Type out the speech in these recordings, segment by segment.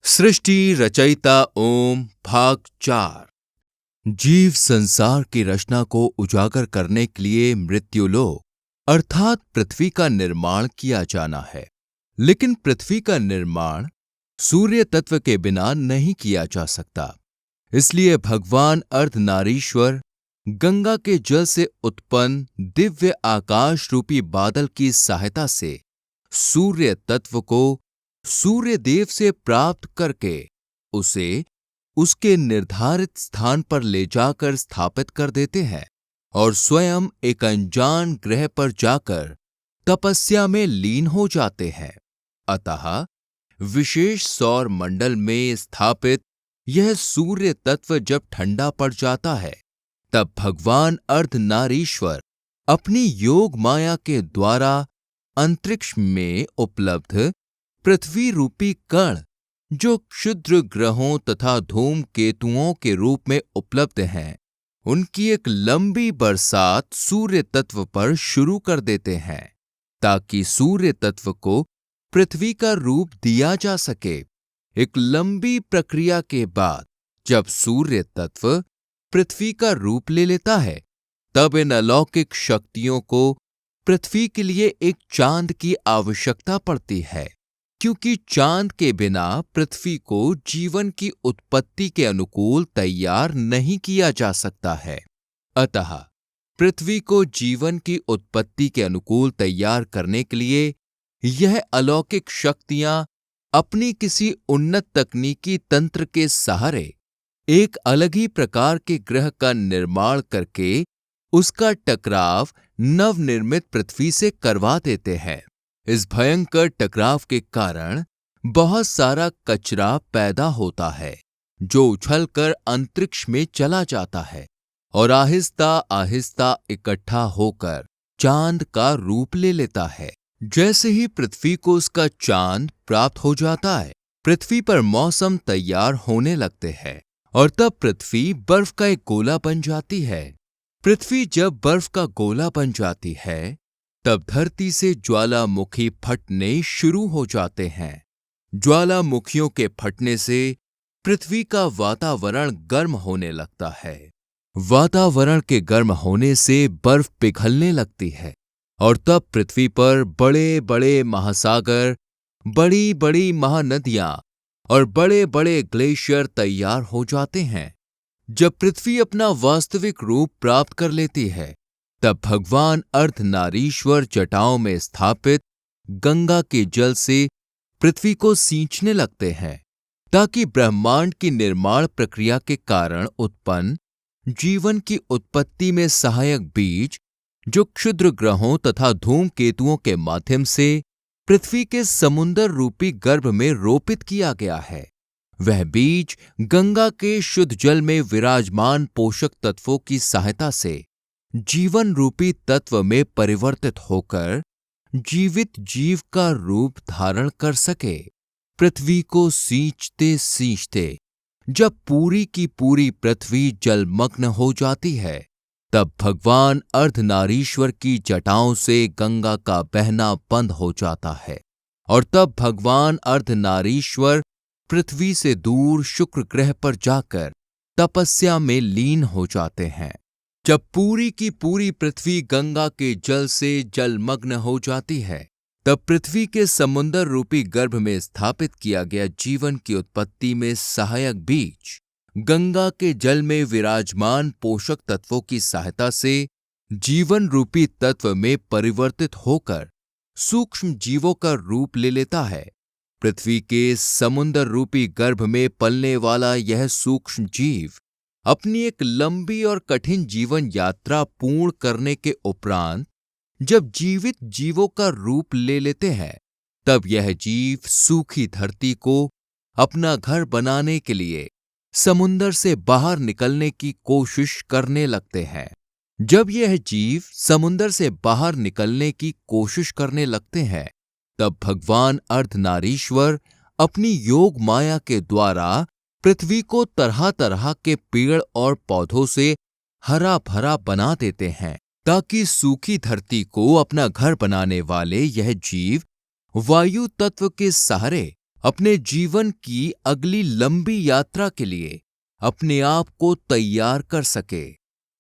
सृष्टि रचयिता ओम भाग 4। जीव संसार की रचना को उजागर करने के लिए मृत्युलोक अर्थात पृथ्वी का निर्माण किया जाना है। लेकिन पृथ्वी का निर्माण सूर्य तत्व के बिना नहीं किया जा सकता। इसलिए भगवान अर्धनारीश्वर गंगा के जल से उत्पन्न दिव्य आकाश रूपी बादल की सहायता से सूर्य तत्व को सूर्य देव से प्राप्त करके उसे उसके निर्धारित स्थान पर ले जाकर स्थापित कर देते हैं और स्वयं एक अनजान ग्रह पर जाकर तपस्या में लीन हो जाते हैं। अतः विशेष सौर मंडल में स्थापित यह सूर्य तत्व जब ठंडा पड़ जाता है, तब भगवान अर्धनारीश्वर अपनी योग माया के द्वारा अंतरिक्ष में उपलब्ध पृथ्वी रूपी कण, जो क्षुद्र ग्रहों तथा धूमकेतुओं के रूप में उपलब्ध हैं, उनकी एक लंबी बरसात सूर्य तत्व पर शुरू कर देते हैं, ताकि सूर्य तत्व को पृथ्वी का रूप दिया जा सके। एक लंबी प्रक्रिया के बाद जब सूर्य तत्व पृथ्वी का रूप ले लेता है, तब इन अलौकिक शक्तियों को पृथ्वी के लिए एक चांद की आवश्यकता पड़ती है, क्योंकि चांद के बिना पृथ्वी को जीवन की उत्पत्ति के अनुकूल तैयार नहीं किया जा सकता है। अतः पृथ्वी को जीवन की उत्पत्ति के अनुकूल तैयार करने के लिए यह अलौकिक शक्तियां अपनी किसी उन्नत तकनीकी तंत्र के सहारे एक अलग ही प्रकार के ग्रह का निर्माण करके उसका टकराव नवनिर्मित पृथ्वी से करवा देते हैं। इस भयंकर टकराव के कारण बहुत सारा कचरा पैदा होता है, जो उछलकर अंतरिक्ष में चला जाता है और आहिस्ता आहिस्ता इकट्ठा होकर चांद का रूप ले लेता है। जैसे ही पृथ्वी को उसका चांद प्राप्त हो जाता है, पृथ्वी पर मौसम तैयार होने लगते हैं और तब पृथ्वी बर्फ का एक गोला बन जाती है। पृथ्वी जब बर्फ का गोला बन जाती है, तब धरती से ज्वालामुखी फटने शुरू हो जाते हैं। ज्वालामुखियों के फटने से पृथ्वी का वातावरण गर्म होने लगता है। वातावरण के गर्म होने से बर्फ पिघलने लगती है और तब पृथ्वी पर बड़े बड़े महासागर, बड़ी बड़ी महानदियां और बड़े बड़े ग्लेशियर तैयार हो जाते हैं। जब पृथ्वी अपना वास्तविक रूप प्राप्त कर लेती है, तब भगवान अर्धनारीश्वर जटाओं में स्थापित गंगा के जल से पृथ्वी को सींचने लगते हैं, ताकि ब्रह्मांड की निर्माण प्रक्रिया के कारण उत्पन्न जीवन की उत्पत्ति में सहायक बीज, जो क्षुद्र ग्रहों तथा धूमकेतुओं के माध्यम से पृथ्वी के समुद्र रूपी गर्भ में रोपित किया गया है, वह बीज गंगा के शुद्ध जल में विराजमान पोषक तत्वों की सहायता से जीवन रूपी तत्व में परिवर्तित होकर जीवित जीव का रूप धारण कर सके। पृथ्वी को सींचते सींचते जब पूरी की पूरी पृथ्वी जलमग्न हो जाती है, तब भगवान अर्धनारीश्वर की जटाओं से गंगा का बहना बंद हो जाता है और तब भगवान अर्धनारीश्वर पृथ्वी से दूर शुक्र ग्रह पर जाकर तपस्या में लीन हो जाते हैं। जब पूरी की पूरी पृथ्वी गंगा के जल से जलमग्न हो जाती है, तब पृथ्वी के समुद्र रूपी गर्भ में स्थापित किया गया जीवन की उत्पत्ति में सहायक बीज गंगा के जल में विराजमान पोषक तत्वों की सहायता से जीवन रूपी तत्व में परिवर्तित होकर सूक्ष्म जीवों का रूप ले लेता है। पृथ्वी के समुद्र रूपी गर्भ में पलने वाला यह सूक्ष्म जीव अपनी एक लंबी और कठिन जीवन यात्रा पूर्ण करने के उपरांत जब जीवित जीवों का रूप ले लेते हैं, तब यह जीव सूखी धरती को अपना घर बनाने के लिए समुद्र से बाहर निकलने की कोशिश करने लगते हैं। जब यह जीव समुद्र से बाहर निकलने की कोशिश करने लगते हैं, तब भगवान अर्धनारीश्वर अपनी योग माया के द्वारा पृथ्वी को तरह तरह के पेड़ और पौधों से हरा भरा बना देते हैं, ताकि सूखी धरती को अपना घर बनाने वाले यह जीव वायु तत्व के सहारे अपने जीवन की अगली लंबी यात्रा के लिए अपने आप को तैयार कर सके।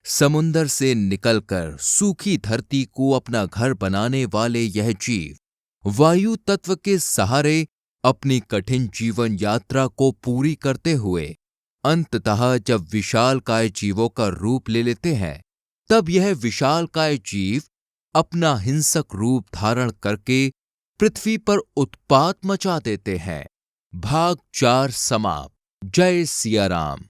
समुंदर से निकलकर सूखी धरती को अपना घर बनाने वाले यह जीव वायु तत्व के सहारे अपनी कठिन जीवन यात्रा को पूरी करते हुए अंततः जब विशालकाय जीवों का रूप ले लेते हैं, तब यह विशालकाय जीव अपना हिंसक रूप धारण करके पृथ्वी पर उत्पात मचा देते हैं। भाग 4 समाप्त। जय सिया राम।